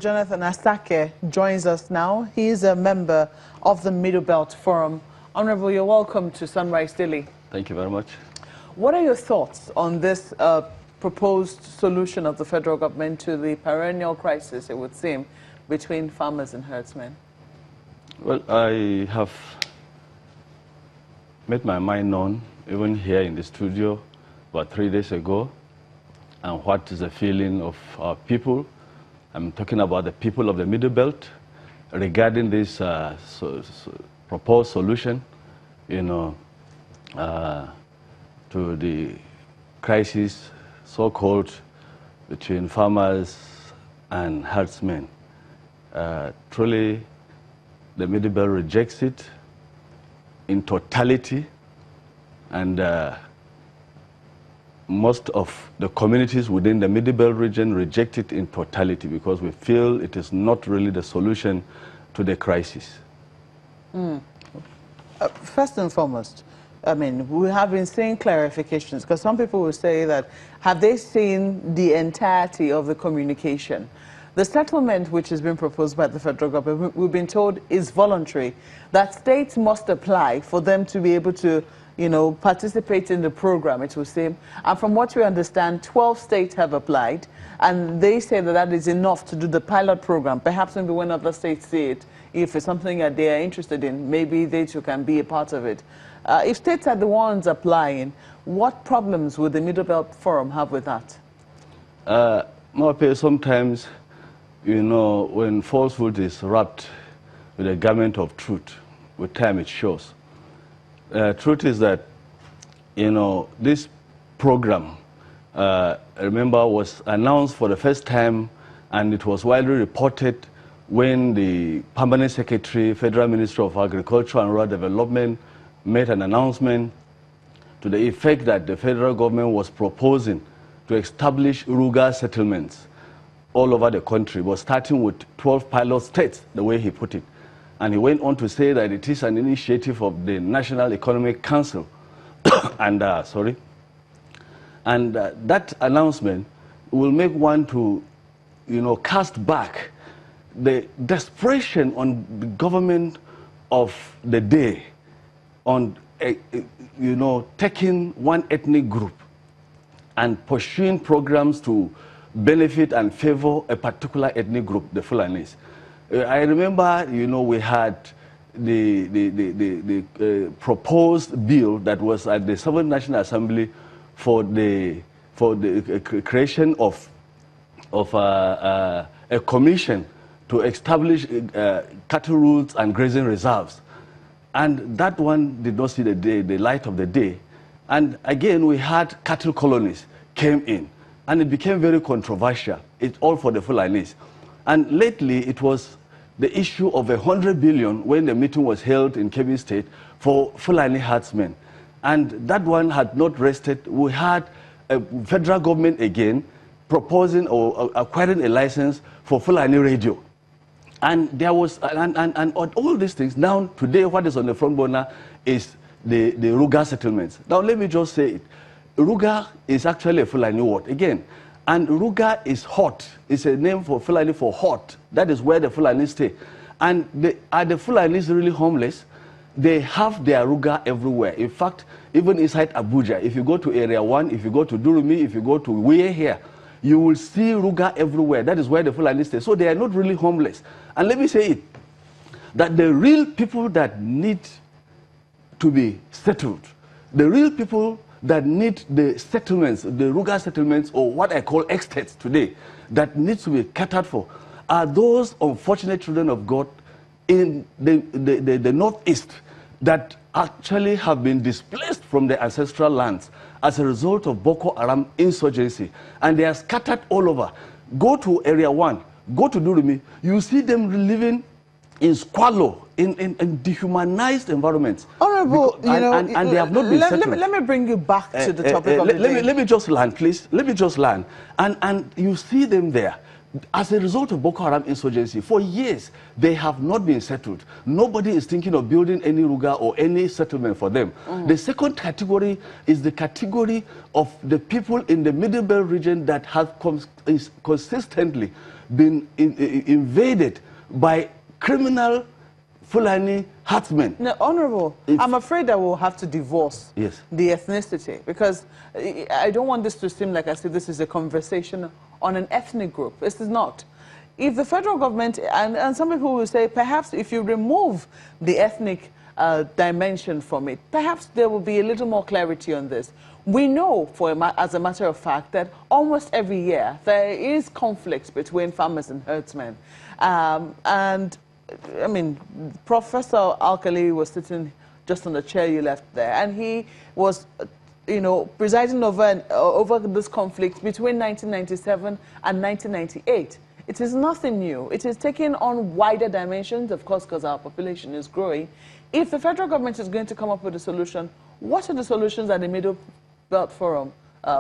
Jonathan Asake joins us now. He is a member of the Middle Belt Forum. Honorable, you're welcome to Sunrise Daily. Thank you very much. What are your thoughts on this proposed solution of the federal government to the perennial crisis, it would seem, between farmers and herdsmen? Well, I have made my mind known, even here in the studio, about 3 days ago, and what is the feeling of our people. I'm talking about the people of the Middle Belt regarding this proposed solution, to the crisis, so-called, between farmers and herdsmen. Truly, the Middle Belt rejects it in totality, and most of the communities within the Middle Belt region reject it in totality because we feel it is not really the solution to the crisis. First and foremost, I mean, we have been seeing clarifications, because some people will say that, have they seen the entirety of the communication? The settlement which has been proposed by the federal government, we've been told, is voluntary, that states must apply for them to be able to, participate in the program, it will seem. And from what we understand, 12 states have applied, and they say that that is enough to do the pilot program. Perhaps maybe when other states see it, if it's something that they are interested in, maybe they too can be a part of it. If states are the ones applying, what problems would the Middle Belt Forum have with that? Sometimes, when falsehood is wrapped with a garment of truth, with time it shows. Truth is that, this program, remember, was announced for the first time, and it was widely reported when the Permanent Secretary, Federal Ministry of Agriculture and Rural Development, made an announcement to the effect that the federal government was proposing to establish RUGA settlements all over the country, but starting with 12 pilot states, the way he put it. And he went on to say that it is an initiative of the National Economic Council. That announcement will make one to, cast back the desperation on the government of the day on, taking one ethnic group and pursuing programs to benefit and favor a particular ethnic group, the Fulanise. I remember, we had the proposed bill that was at the 7th National Assembly for the creation of a commission to establish cattle routes and grazing reserves. And that one did not see the light of the day. And again, we had cattle colonies came in, and it became very controversial. It's all for the Fulanese. And lately, it was the issue of 100 billion when the meeting was held in Kebbi State for Fulani herdsmen. And that one had not rested. We had a federal government again proposing or acquiring a license for Fulani radio. And there was, and all these things, now today what is on the front burner is the RUGA settlements. Now let me just say it. RUGA is actually a Fulani word, again. And RUGA is hot. It's a name for Fulani for hot. That is where the Fulani stay. And are the Fulanis really homeless? They have their RUGA everywhere. In fact, even inside Abuja, if you go to Area 1, if you go to Durumi, if you go to Weye here, you will see RUGA everywhere. That is where the Fulani stay. So they are not really homeless. And let me say it, that the real people that need to be settled, the real people that need the settlements, the RUGA settlements, or what I call estates today, that needs to be catered for, are those unfortunate children of God in the northeast that actually have been displaced from their ancestral lands as a result of Boko Haram insurgency. And they are scattered all over. Go to Area 1, go to Durumi, you see them living in squalor, in dehumanized environments. Honorable, because, and they have not been settled. Let me bring you back to the topic of the day. Let me just land, please. Let me just land. And you see them there. As a result of Boko Haram insurgency, for years, they have not been settled. Nobody is thinking of building any RUGA or any settlement for them. The second category is the category of the people in the Middle Belt region that have consistently been invaded by criminal Fulani herdsmen. No, Honorable, I'm afraid I will have to divorce the ethnicity, because I don't want this to seem like I say this is a conversation on an ethnic group. This is not. If the federal government, and some people will say, perhaps if you remove the ethnic dimension from it, perhaps there will be a little more clarity on this. We know, as a matter of fact, that almost every year there is conflict between farmers and herdsmen. And I mean, Professor Alkali was sitting just on the chair you left there, and he was, you know, presiding over this conflict between 1997 and 1998. It is nothing new. It is taking on wider dimensions, of course, because our population is growing. If the federal government is going to come up with a solution, what are the solutions that the Middle Belt Forum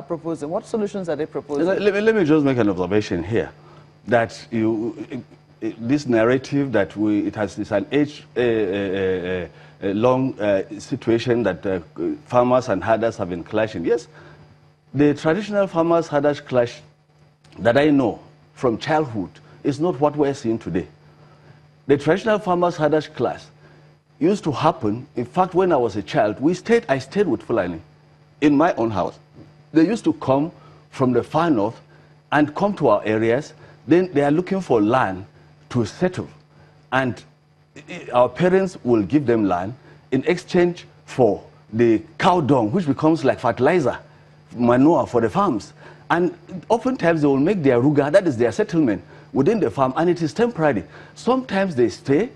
proposing? What solutions are they proposing? Let me just make an observation here, that this narrative that it's an age-long situation that farmers and herders have been clashing. Yes, the traditional farmers herders clash that I know from childhood is not what we're seeing today. The traditional farmers herders clash used to happen. In fact, when I was a child, I stayed with Fulani in my own house. They used to come from the far north and come to our areas. Then they are looking for land to settle, and our parents will give them land in exchange for the cow dung, which becomes like fertilizer, manure for the farms. And oftentimes they will make their RUGA, that is their settlement, within the farm, and it is temporary. Sometimes they stay,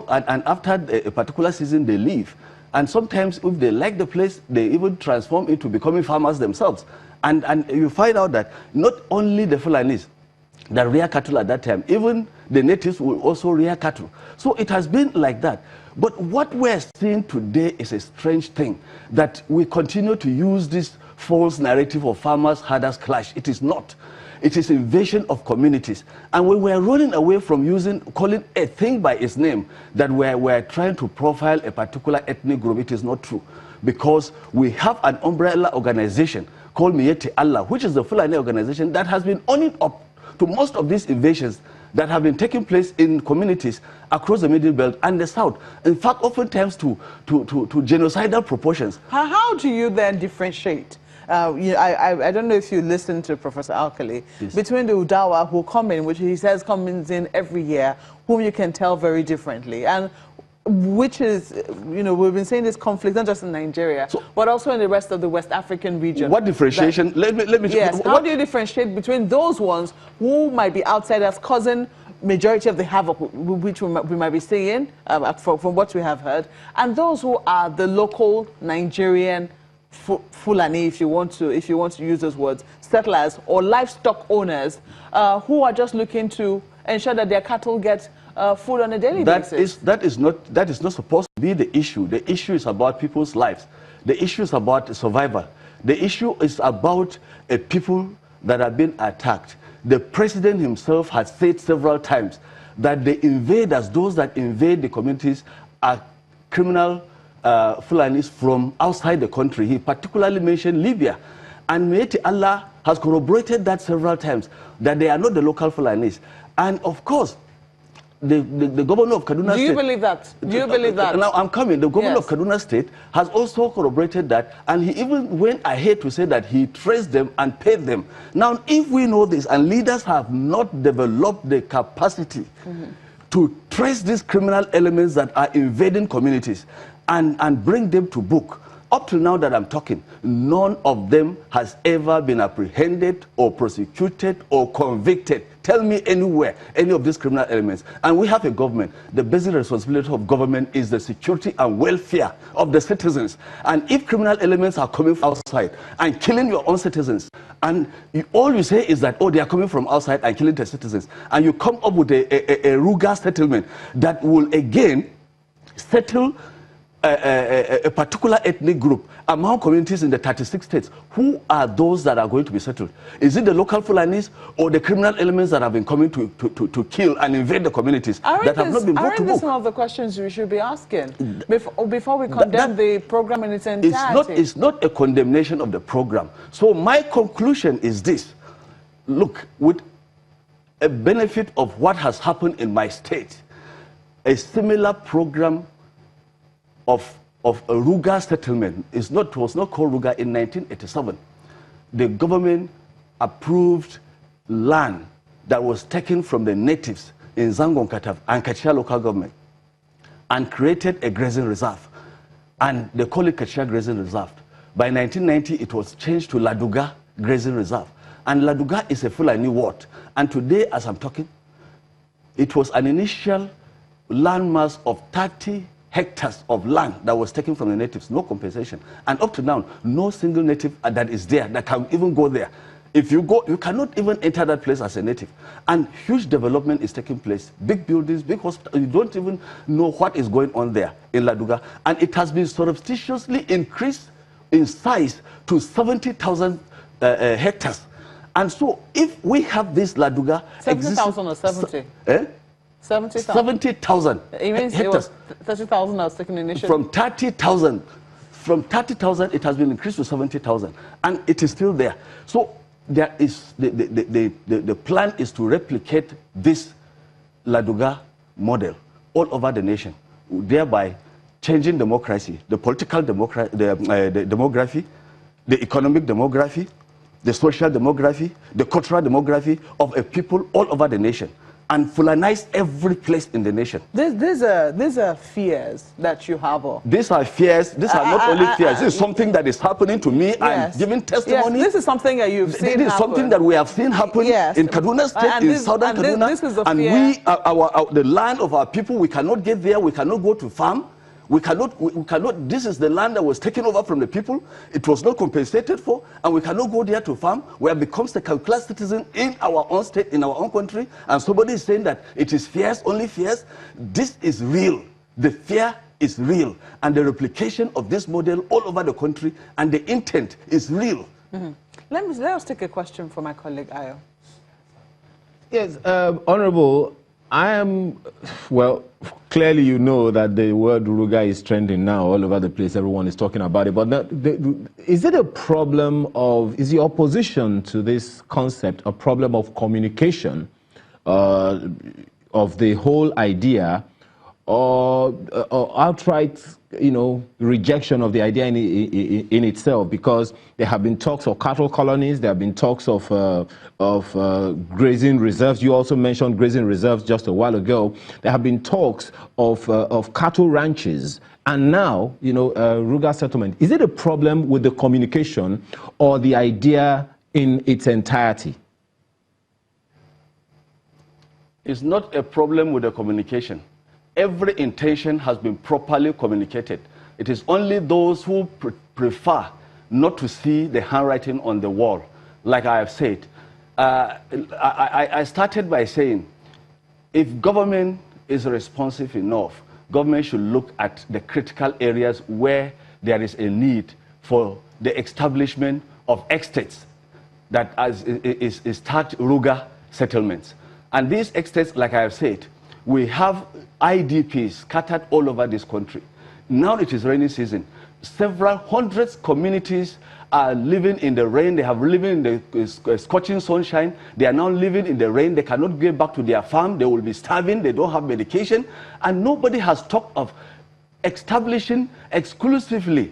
and after a particular season they leave. And sometimes if they like the place, they even transform into becoming farmers themselves. And you find out that not only the Fulanese that rear cattle at that time, even the natives will also rear cattle. So it has been like that. But what we're seeing today is a strange thing, that we continue to use this false narrative of farmers herders clash. It is not. It is invasion of communities. And when we're running away from calling a thing by its name, that we're trying to profile a particular ethnic group, it is not true. Because we have an umbrella organization called Miyetti Allah, which is the Fulani organization that has been owning up to most of these invasions that have been taking place in communities across the Middle Belt and the South. In fact, oftentimes to genocidal proportions. How do you then differentiate? I don't know if you listen to Professor Alkali, between the Udawa who come in, which he says comes in every year, whom you can tell very differently, and which is, you know, we've been seeing this conflict not just in Nigeria, but also in the rest of the West African region. What differentiation? Let me. Yes. How do you differentiate between those ones who might be outsiders causing majority of the havoc, which we might be seeing from what we have heard, and those who are the local Nigerian Fulani, if you want to use those words, settlers or livestock owners who are just looking to ensure that their cattle get food on a daily basis? That is not supposed to be the issue. The issue is about people's lives. The issue is about survival. The issue is about people that have been attacked. The president himself has said several times that the invaders, those that invade the communities, are criminal Fulanis from outside the country. He particularly mentioned Libya. And Miyetti Allah has corroborated that several times, that they are not the local Fulanis. And of course, the governor of Kaduna State... Do you believe that? Do you believe that? Now, I'm coming. The governor of Kaduna State has also corroborated that, and he even went ahead to say that he traced them and paid them. Now, if we know this, and leaders have not developed the capacity to trace these criminal elements that are invading communities and bring them to book, up till now that I'm talking, none of them has ever been apprehended or prosecuted or convicted. Tell me anywhere, any of these criminal elements. And we have a government. The basic responsibility of government is the security and welfare of the citizens. And if criminal elements are coming from outside and killing your own citizens, and all you say is that, oh, they are coming from outside and killing the citizens, and you come up with a RUGA settlement that will again settle a particular ethnic group among communities in the 36 states, who are those that are going to be settled? Is it the local Fulanese or the criminal elements that have been coming to kill and invade the communities that have not been brought to book? Aren't these some of the questions we should be asking before we condemn the program in its entirety? It's not a condemnation of the program. So my conclusion is this. Look, with a benefit of what has happened in my state, a similar program of a RUGA settlement was not called RUGA in 1987. The government approved land that was taken from the natives in Zangon and Kachia local government and created a grazing reserve. And they call it Kachia Grazing Reserve. By 1990, it was changed to Laduga Grazing Reserve. And Laduga is a Fulani ward. And today, as I'm talking, it was an initial landmass of 30 hectares of land that was taken from the natives, no compensation. And up to now, no single native that is there that can even go there. If you go, you cannot even enter that place as a native. And huge development is taking place. Big buildings, big hospitals. You don't even know what is going on there in Laduga. And it has been surreptitiously increased in size to 70,000 hectares. And so if we have this Laduga... 70,000 or 70? 70,000. 70,000. It means hectares. It was 30,000 that was taken initially. From 30,000, it has been increased to 70,000, and it is still there. So there is the plan is to replicate this Laduga model all over the nation, thereby changing democracy, the political democracy, the demography, the economic demography, the social demography, the cultural demography of a people all over the nation, and Fulanize every place in the nation. These are fears that you have. These are fears. These are not only fears. This is something that is happening to me. I'm giving testimony. Yes, this is something that you've seen happen. This is something that we have seen happen in Kaduna State, in southern Kaduna. This is a fear. And we, the land of our people, we cannot get there. We cannot go to farm. We cannot, this is the land that was taken over from the people. It was not compensated for, and we cannot go there to farm. We have become second-class citizens in our own state, in our own country, and somebody is saying that it is fears, only fears. This is real. The fear is real, and the replication of this model all over the country, and the intent is real. Mm-hmm. Let us take a question from my colleague, Ayo. Yes, Honorable, I am, well, clearly you know that the word RUGA is trending now all over the place. Everyone is talking about it. But is it a problem of, is the opposition to this concept a problem of communication of the whole idea, or outright, rejection of the idea in itself? Because there have been talks of cattle colonies, there have been talks of grazing reserves. You also mentioned grazing reserves just a while ago. There have been talks of cattle ranches, and now, RUGA settlement. Is it a problem with the communication or the idea in its entirety? It's not a problem with the communication. Every intention has been properly communicated. It is only those who prefer not to see the handwriting on the wall, like I have said. I started by saying, if government is responsive enough, government should look at the critical areas where there is a need for the establishment of estates that start RUGA settlements. And these estates, like I have said, we have IDPs scattered all over this country. Now it is rainy season. Several hundreds communities are living in the rain. They have living in the scorching sunshine. They are now living in the rain. They cannot get back to their farm. They will be starving. They don't have medication. And nobody has talked of establishing exclusively,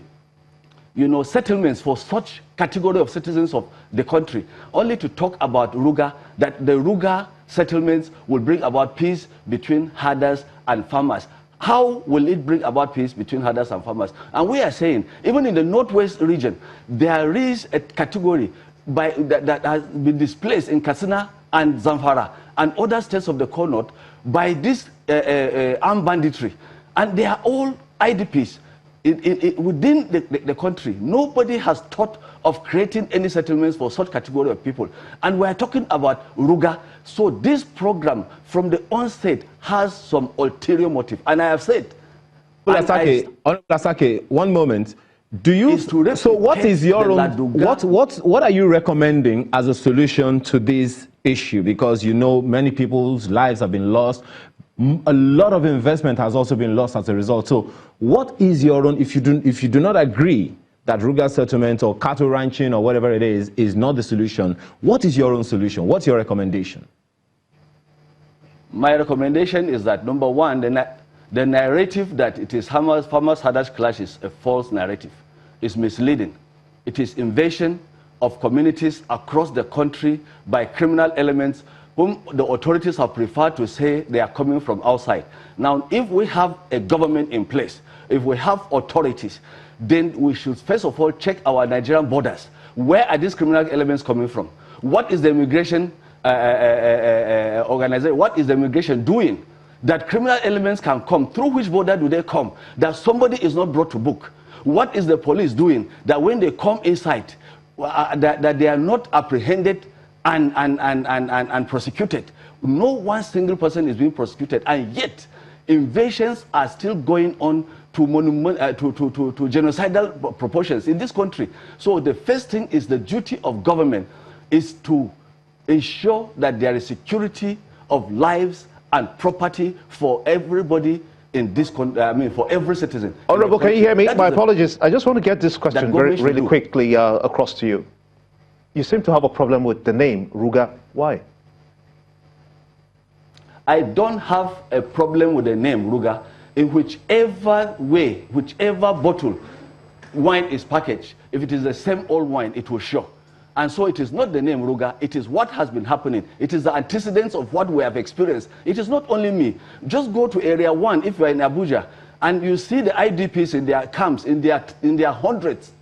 settlements for such category of citizens of the country. Only to talk about RUGA, that the RUGA settlements will bring about peace between herders and farmers. How will it bring about peace between herders and farmers? And we are saying, even in the northwest region, there is a category that has been displaced in Katsina and Zamfara and other states of the core north by this armed banditry. And they are all IDPs. Within the country, nobody has thought of creating any settlements for such category of people. And we are talking about RUGA. So this program from the onset has some ulterior motive. And I have said, Asake, one moment. Do you? So what is your own? What are you recommending as a solution to this issue? Because you know many people's lives have been lost. A lot of investment has also been lost as a result. So what is your own? If you do not agree that RUGA settlement or cattle ranching or whatever it is not the solution, what is your own solution? What's your recommendation? My recommendation is that, number one, the narrative that it is farmers-herders clash is a false narrative. It's misleading. It is invasion of communities across the country by criminal elements whom the authorities have preferred to say they are coming from outside. Now, if we have a government in place, if we have authorities, then we should first of all check our Nigerian borders. Where are these criminal elements coming from? What is the immigration organization? What is the immigration doing that criminal elements can come? Through which border do they come? That somebody is not brought to book. What is the police doing that when they come inside, that they are not apprehended and prosecuted? No one single person is being prosecuted, and yet invasions are still going on to genocidal proportions in this country. So the first thing is the duty of government is to ensure that there is security of lives and property for everybody in this country, I mean, for every citizen. Honorable, can you hear me? My apologies. I just want to get this question really quickly across to you. You seem to have a problem with the name, RUGA. Why? I don't have a problem with the name RUGA. In whichever way, whichever bottle wine is packaged, if it is the same old wine, it will show. And so it is not the name RUGA, it is what has been happening. It is the antecedents of what we have experienced. It is not only me. Just go to Area 1 if you are in Abuja, and you see the IDPs in their camps, in their hundreds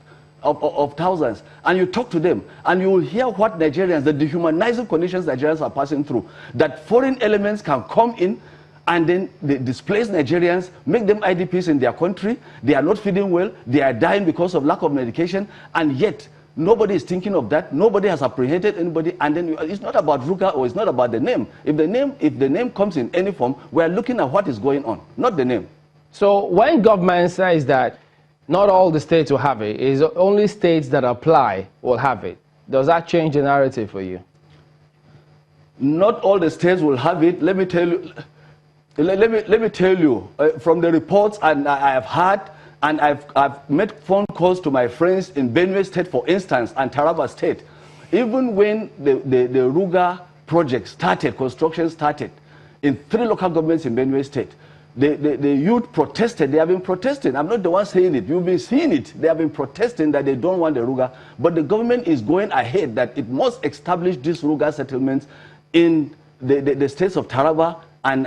of thousands, and you talk to them, and you will hear what Nigerians, the dehumanizing conditions Nigerians are passing through, that foreign elements can come in and then they displace Nigerians, make them IDPs in their country. They are not feeding well, they are dying because of lack of medication, and yet nobody is thinking of that. Nobody has apprehended anybody, and then it's not about RUGA or it's not about the name. If the name comes in any form, we are looking at what is going on, not the name. So when government says that not all the states will have it, it's only states that apply will have it, does that change the narrative for you? Not all the states will have it. Let me tell you. Let me tell you from the reports and I have had, and I've made phone calls to my friends in Benue State, for instance, and Taraba State. Even when the RUGA project started, construction started, in 3 local governments in Benue State, the youth protested. They have been protesting. I'm not the one saying it. You've been seeing it. They have been protesting that they don't want the RUGA. But the government is going ahead that it must establish these RUGA settlements in the states of Taraba and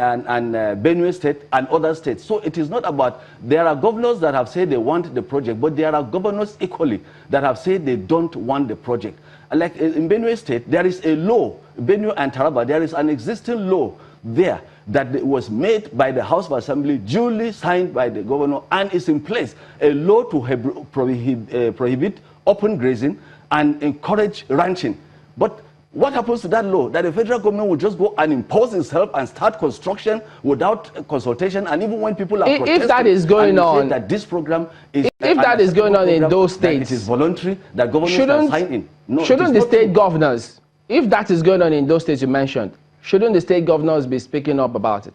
Benue State and other states. So it is not about, there are governors that have said they want the project, but there are governors equally that have said they don't want the project. Like in Benue State, there is a law, Benue and Taraba, there is an existing law there that was made by the House of Assembly, duly signed by the governor, and is in place, a law to prohibit open grazing and encourage ranching. But what happens to that law? That the federal government will just go and impose itself and start construction without consultation, and even when people are protesting, if that is going on, that this program is, if that is going on in those states, it is voluntary, that governors can sign in. No, shouldn't the state governors, if that is going on in those states you mentioned, shouldn't the state governors be speaking up about it?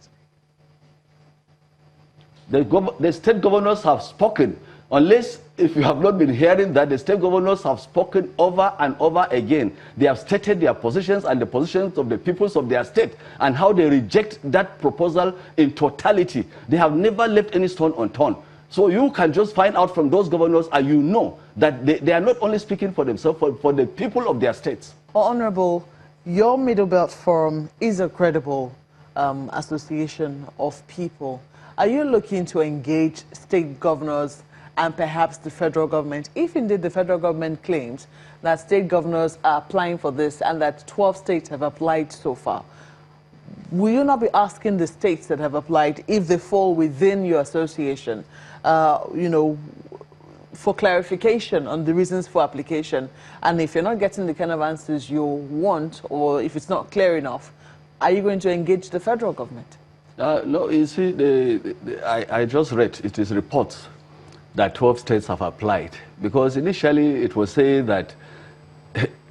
The state governors have spoken. Unless, if you have not been hearing that, the state governors have spoken over and over again. They have stated their positions and the positions of the peoples of their state and how they reject that proposal in totality. They have never left any stone unturned. So you can just find out from those governors, and you know that they are not only speaking for themselves, for the people of their states. Honorable, your Middle Belt Forum is a credible association of people. Are you looking to engage state governors and perhaps the federal government, if indeed the federal government claims that state governors are applying for this and that 12 states have applied so far? Will you not be asking the states that have applied, if they fall within your association, you know, for clarification on the reasons for application? And if you're not getting the kind of answers you want, or if it's not clear enough, are you going to engage the federal government? No, you see, I just read, it is reports that 12 states have applied. Because initially it was said that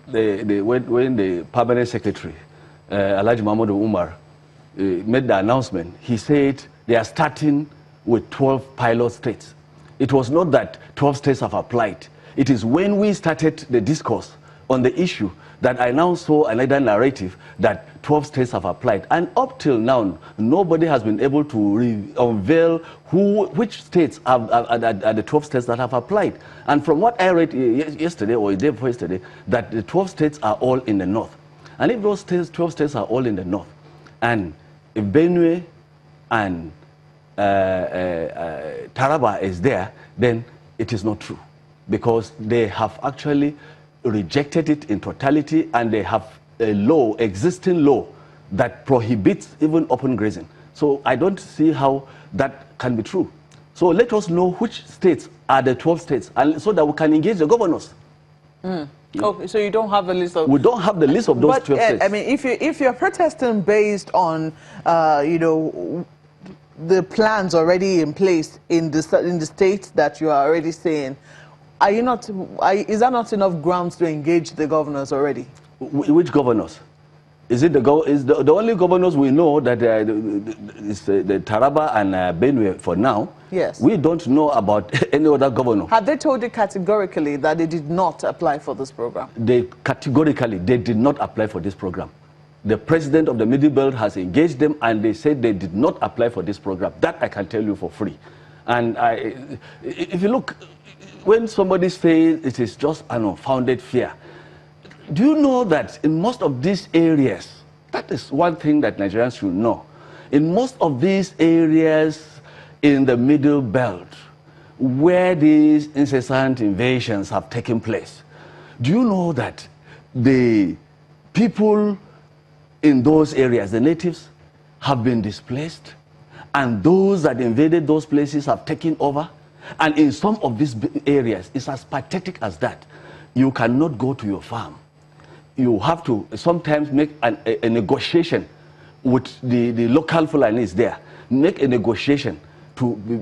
when the permanent secretary, Alhaji Mahmoud Umar, made the announcement, he said they are starting with 12 pilot states. It was not that 12 states have applied. It is when we started the discourse on the issue that I now saw another narrative that 12 states have applied. And up till now, nobody has been able to unveil which states are the 12 states that have applied. And from what I read yesterday or the day before yesterday, that the 12 states are all in the north. And if those states, 12 states are all in the north, and if Benue and Taraba is there, then it is not true. Because they have actually rejected it in totality, and they have a law, existing law, that prohibits even open grazing. So I don't see how that can be true. So let us know which states are the 12 states, and so that we can engage the governors. Okay, so you don't have a list of... We don't have the list of those 12 states. I mean, if you're protesting based on, you know, the plans already in place in the states that you are already saying, is that not enough grounds to engage the governors already? Which governors? Is it the only governors we know that is the Taraba and Benue for now? Yes. We don't know about any other governor. Have they told you categorically that they did not apply for this program? They did not apply for this program. The president of the Middle Belt has engaged them, and they said they did not apply for this program. That I can tell you for free. And if you look, when somebody says it is just an unfounded fear, do you know that in most of these areas, that is one thing that Nigerians should know, in most of these areas in the Middle Belt, where these incessant invasions have taken place, do you know that the people in those areas, the natives, have been displaced, and those that invaded those places have taken over? And in some of these areas, it's as pathetic as that. You cannot go to your farm. You have to sometimes make a negotiation with the local Fulanise there. Make a negotiation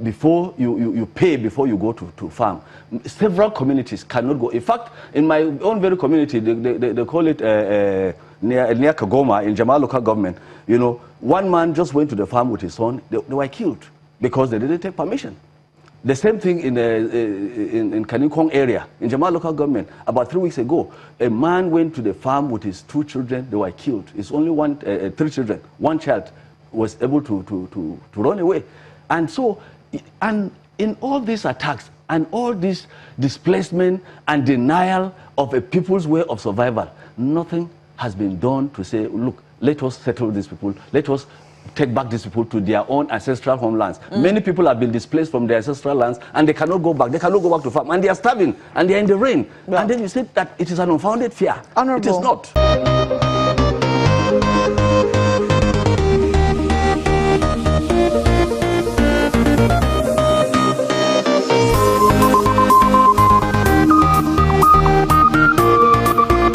before you pay before you go to farm. Several communities cannot go. In fact, in my own very community, they call it near Kagoma in Jamal local government. You know, one man just went to the farm with his son. They were killed because they didn't take permission. The same thing in Kanikong area, in Jamal local government, about 3 weeks ago. A man went to the farm with his 2 children, they were killed. It's only 3 children. One child was able to run away. And so, and in all these attacks, and all this displacement and denial of a people's way of survival, nothing has been done to say, look, let us settle these people, let us take back these people to their own ancestral homelands. Many people have been displaced from their ancestral lands, and they cannot go back. They cannot go back to farm, and they are starving, and they are in the rain. Yeah. And then you say that it is an unfounded fear. Honorable. It is not.